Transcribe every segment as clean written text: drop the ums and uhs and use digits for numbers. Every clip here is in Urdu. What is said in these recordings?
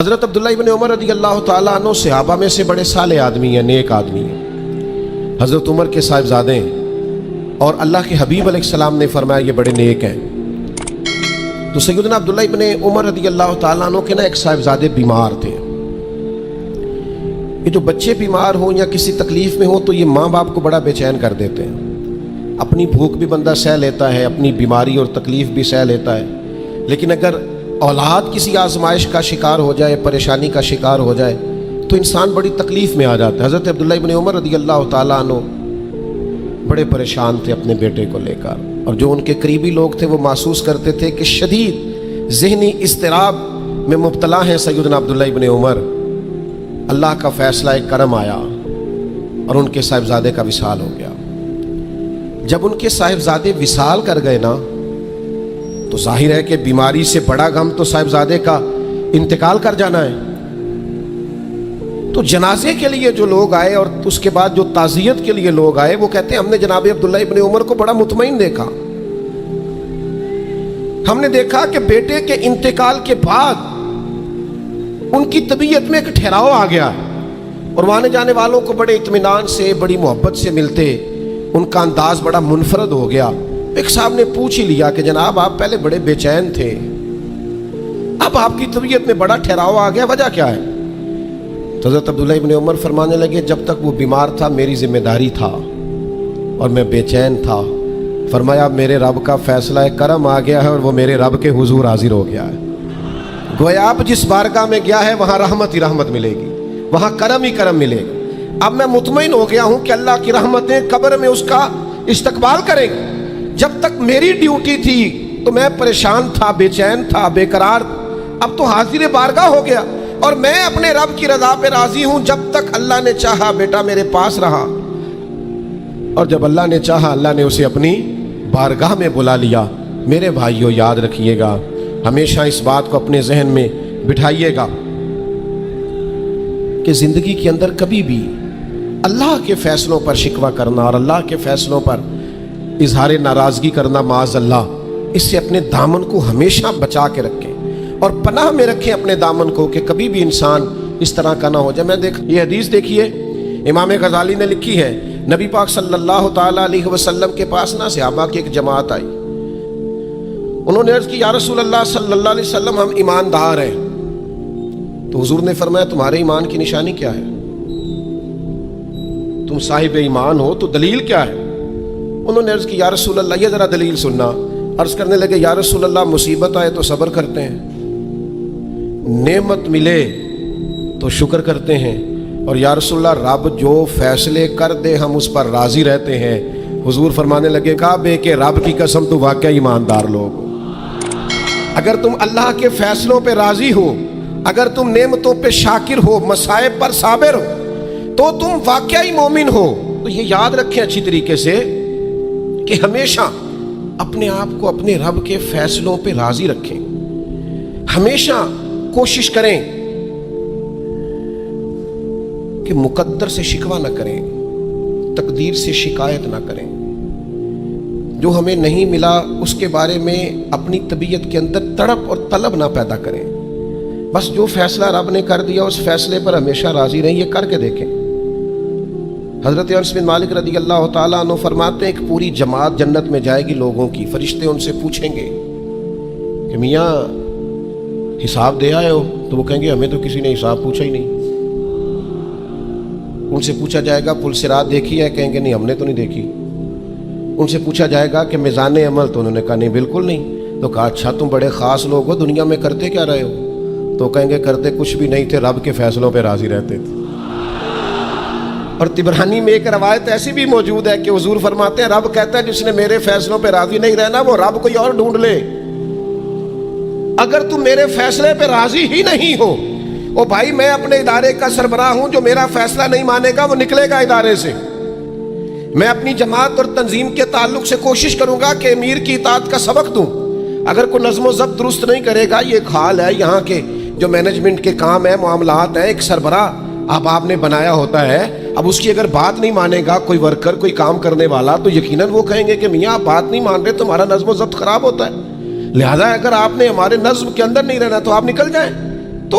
حضرت عبداللہ ابن عمر رضی اللہ تعالیٰ عنہ صحابہ میں سے بڑے صالح آدمی ہیں، نیک آدمی ہیں، حضرت عمر کے صاحبزادے ہیں، اور اللہ کے حبیب علیہ السلام نے فرمایا یہ بڑے نیک ہیں۔ تو سیدنا عبداللہ ابن عمر رضی اللہ تعالیٰ عنہ کے ایک صاحبزادے بیمار تھے۔ یہ جو بچے بیمار ہوں یا کسی تکلیف میں ہوں تو یہ ماں باپ کو بڑا بے چین کر دیتے ہیں۔ اپنی بھوک بھی بندہ سہ لیتا ہے، اپنی بیماری اور تکلیف بھی سہ لیتا ہے، لیکن اگر اولاد کسی آزمائش کا شکار ہو جائے، پریشانی کا شکار ہو جائے تو انسان بڑی تکلیف میں آ جاتا ہے۔ حضرت عبداللہ ابن عمر رضی اللہ تعالیٰ عنہ بڑے پریشان تھے اپنے بیٹے کو لے کر، اور جو ان کے قریبی لوگ تھے وہ محسوس کرتے تھے کہ شدید ذہنی اضطراب میں مبتلا ہیں سیدنا عبداللہ ابن عمر۔ اللہ کا فیصلہ کرم آیا اور ان کے صاحبزادے کا وصال ہو گیا۔ جب ان کے صاحبزادے وصال کر گئے نا تو ظاہر ہے کہ بیماری سے بڑا غم تو صاحبزادے کا انتقال کر جانا ہے۔ تو جنازے کے لیے جو لوگ آئے اور اس کے بعد جو تعزیت کے لیے لوگ آئے وہ کہتے ہیں ہم نے جناب عبداللہ ابن عمر کو بڑا مطمئن دیکھا۔ ہم نے دیکھا کہ بیٹے کے انتقال کے بعد ان کی طبیعت میں ایک ٹھہراؤ آ گیا، اور وہاں جانے والوں کو بڑے اطمینان سے، بڑی محبت سے ملتے، ان کا انداز بڑا منفرد ہو گیا۔ ایک صاحب نے پوچھ ہی لیا کہ جناب آپ پہلے بڑے بے چین تھے، اب آپ کی طبیعت میں بڑا ٹھہراؤ آ گیا، وجہ کیا ہے؟ تو حضرت عبداللہ ابن عمر فرمانے لگے جب تک وہ بیمار تھا میری ذمہ داری تھا اور میں بے چین تھا۔ فرمایا اب میرے رب کا فیصلہ کرم آ گیا ہے اور وہ میرے رب کے حضور حاضر ہو گیا ہے۔ گویا آپ جس بارگاہ میں گیا ہے وہاں رحمت ہی رحمت ملے گی، وہاں کرم ہی کرم ملے گا۔ اب میں مطمئن ہو گیا ہوں کہ اللہ کی رحمتیں قبر میں اس کا استقبال کریں گی۔ جب تک میری ڈیوٹی تھی تو میں پریشان تھا، بے چین تھا، بے قرار، اب تو حاضر بارگاہ ہو گیا اور میں اپنے رب کی رضا پہ راضی ہوں۔ جب تک اللہ نے چاہا بیٹا میرے پاس رہا، اور جب اللہ نے چاہا اللہ نے اسے اپنی بارگاہ میں بلا لیا۔ میرے بھائیو یاد رکھیے گا، ہمیشہ اس بات کو اپنے ذہن میں بٹھائیے گا کہ زندگی کے اندر کبھی بھی اللہ کے فیصلوں پر شکوہ کرنا اور اللہ کے فیصلوں پر اظہار ناراضگی کرنا معاذ اللہ، اس سے اپنے دامن کو ہمیشہ بچا کے رکھیں اور پناہ میں رکھیں اپنے دامن کو کہ کبھی بھی انسان اس طرح کا نہ ہو جائے۔ یہ حدیث دیکھیے امام غزالی نے لکھی ہے، نبی پاک صلی اللہ تعالیٰ علیہ وسلم کے پاس نا صحابہ کی ایک جماعت آئی۔ انہوں نے عرض کی یا رسول اللہ صلی اللہ علیہ وسلم ہم ایماندار ہیں۔ تو حضور نے فرمایا تمہارے ایمان کی نشانی کیا ہے؟ تم صاحب ایمان ہو تو دلیل کیا ہے؟ انہوں نے عرض کی یا رسول اللہ، یہ ذرا دلیل سننا۔ عرض کرنے لگے یا رسول اللہ مصیبت آئے تو صبر کرتے ہیں، نعمت ملے تو شکر کرتے ہیں، اور یا رسول اللہ رب جو فیصلے کر دے ہم اس پر راضی رہتے ہیں۔ حضور فرمانے لگے کعبے کے رب کی قسم تو واقعی ایماندار لوگ ہو۔ اگر تم اللہ کے فیصلوں پہ راضی ہو، اگر تم نعمتوں پہ شاکر ہو، مصائب پر صابر ہو، تو تم واقعی مومن ہو۔ تو یہ یاد رکھیں اچھی طریقے سے کہ ہمیشہ اپنے آپ کو اپنے رب کے فیصلوں پہ راضی رکھیں، ہمیشہ کوشش کریں کہ مقدر سے شکوہ نہ کریں، تقدیر سے شکایت نہ کریں۔ جو ہمیں نہیں ملا اس کے بارے میں اپنی طبیعت کے اندر تڑپ اور طلب نہ پیدا کریں، بس جو فیصلہ رب نے کر دیا اس فیصلے پر ہمیشہ راضی رہیں۔ یہ کر کے دیکھیں۔ حضرت انس بن مالک رضی اللہ تعالیٰ عنہ فرماتے ہیں کہ پوری جماعت جنت میں جائے گی لوگوں کی، فرشتے ان سے پوچھیں گے کہ میاں حساب دے آئے ہو؟ تو وہ کہیں گے ہمیں تو کسی نے حساب پوچھا ہی نہیں۔ ان سے پوچھا جائے گا پل صراط دیکھی ہے؟ کہیں گے نہیں ہم نے تو نہیں دیکھی۔ ان سے پوچھا جائے گا کہ میزان عمل؟ تو انہوں نے کہا نہیں بالکل نہیں۔ تو کہا اچھا تم بڑے خاص لوگ ہو، دنیا میں کرتے کیا رہے ہو؟ تو کہیں گے کرتے کچھ بھی نہیں تھے، رب کے فیصلوں پہ راضی رہتے تھے۔ اور طبرانی میں ایک روایت ایسی بھی موجود ہے کہ حضور فرماتے ہیں رب کہتا ہے جس نے میرے فیصلوں پہ راضی نہیں رہنا وہ رب کوئی اور ڈھونڈ لے۔ اگر تم میرے فیصلے پہ راضی ہی نہیں ہو، او بھائی میں اپنے ادارے کا سربراہ ہوں، جو میرا فیصلہ نہیں مانے گا وہ نکلے گا ادارے سے۔ میں اپنی جماعت اور تنظیم کے تعلق سے کوشش کروں گا کہ امیر کی اطاعت کا سبق دوں۔ اگر کوئی نظم و ضبط درست نہیں کرے گا، یہ ایک حال ہے یہاں کے جو مینجمنٹ کے کام ہے، معاملات ہیں، ایک سربراہ اب آپ نے بنایا ہوتا ہے، اب اس کی اگر بات نہیں مانے گا کوئی ورکر، کوئی کام کرنے والا، تو یقیناً وہ کہیں گے کہ میاں آپ بات نہیں مان رہے تو ہمارا نظم و ضبط خراب ہوتا ہے، لہذا اگر آپ نے ہمارے نظم کے اندر نہیں رہنا تو آپ نکل جائیں۔ تو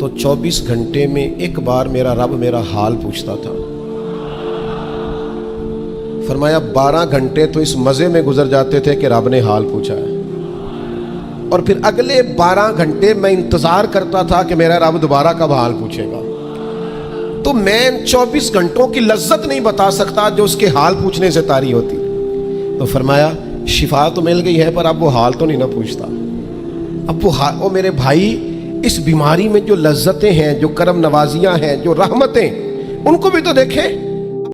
تو 24 گھنٹے میں ایک بار میرا رب میرا حال پوچھتا تھا۔ فرمایا 12 گھنٹے تو اس مزے میں گزر جاتے تھے کہ رب نے حال پوچھا ہے، اور پھر اگلے 12 گھنٹے میں انتظار کرتا تھا کہ میرا رب دوبارہ کب حال پوچھے گا۔ تو میں 24 گھنٹوں کی لذت نہیں بتا سکتا جو اس کے حال پوچھنے سے طاری ہوتی۔ تو فرمایا شفا تو مل گئی ہے، پر اب وہ حال تو نہیں نہ پوچھتا۔ اب وہ میرے بھائی، اس بیماری میں جو لذتیں ہیں، جو کرم نوازیاں ہیں، جو رحمتیں، ان کو بھی تو دیکھیں۔